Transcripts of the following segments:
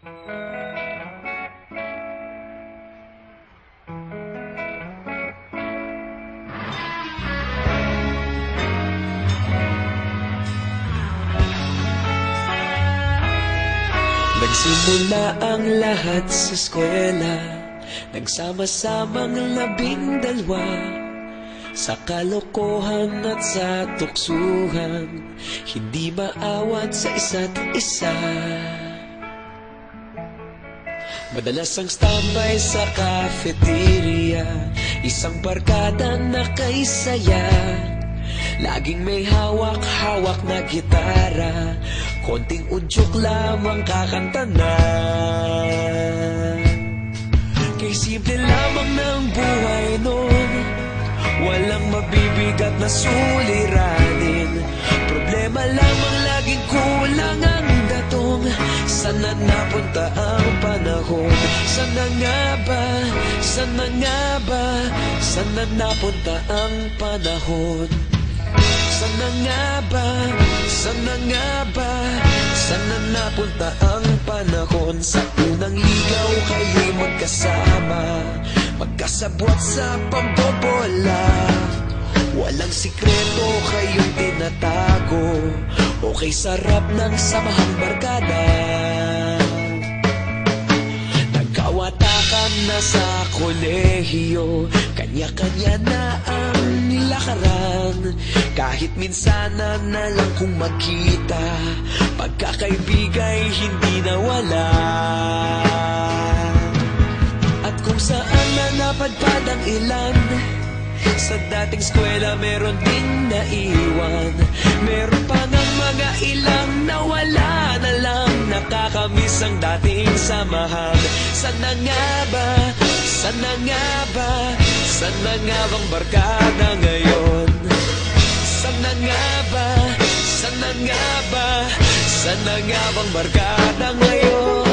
Nagsimula ang lahat sa eskwela, nagsama-samang 12 sa kalokohan at sa tuksuhan, hindi maawat sa isa't isa. Madalas ang standby sa cafeteria, isang barkada na kay saya. Laging may hawak-hawak na gitara, konting udyok lamang kakanta na. Kay simple lamang ng buhay nun, walang mabibigat na suliranin. Problema lamang laging kulang ang datong. Sana napunta ang panahon? Sana nga ba? Sana nga ba? Sana napunta ang panahon? Sana nga ba? Sana nga ba? Sana napunta ang panahon? Sa unang ligaw kayo'y magkasama, magkasabwat sa pambobola. Walang sikreto kayong tinatago, okay sarap ng samahang barkada. Nagkawatakan na sa kolehiyo, kanya-kanya na ang nilakaran. Kahit minsan na lang kung magkita, pagkakaibigay hindi nawala. At kung saan na napadpad ang ilan, sa dating eskwela meron ding naiwan. Meron pa ng mga ilang nawala na lang, nakakamiss ang dating samahan. Sana nga ba? Sana nga ba? Sana nga bang barkada ngayon? Sana nga ba? Sana nga ba? Sana nga bang barkada ngayon?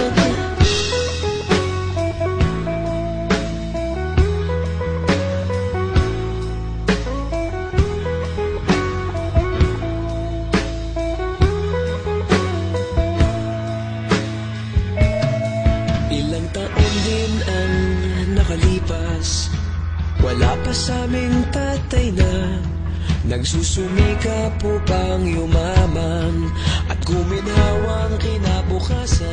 Ilang taon din ang nakalipas, wala pa sa aming tatay na nagsusumikap upang yumaman at guminhawang kinabukasan.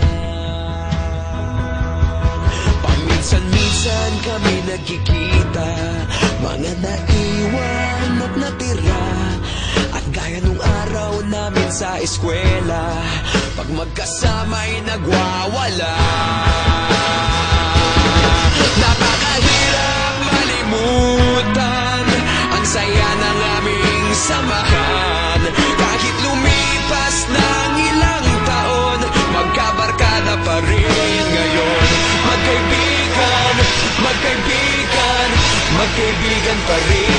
Paminsan-minsan kami nagkikita, mga naiwan at natira. At gaya nung araw namin sa eskwela, pag magkasama'y nagwawala. Napakahirap malimutan ang saya ng aming samahan. Kahit lumipas ng ilang taon, magkabarkada pa rin ngayon. Magkaibigan, magkaibigan, magkaibigan pa rin.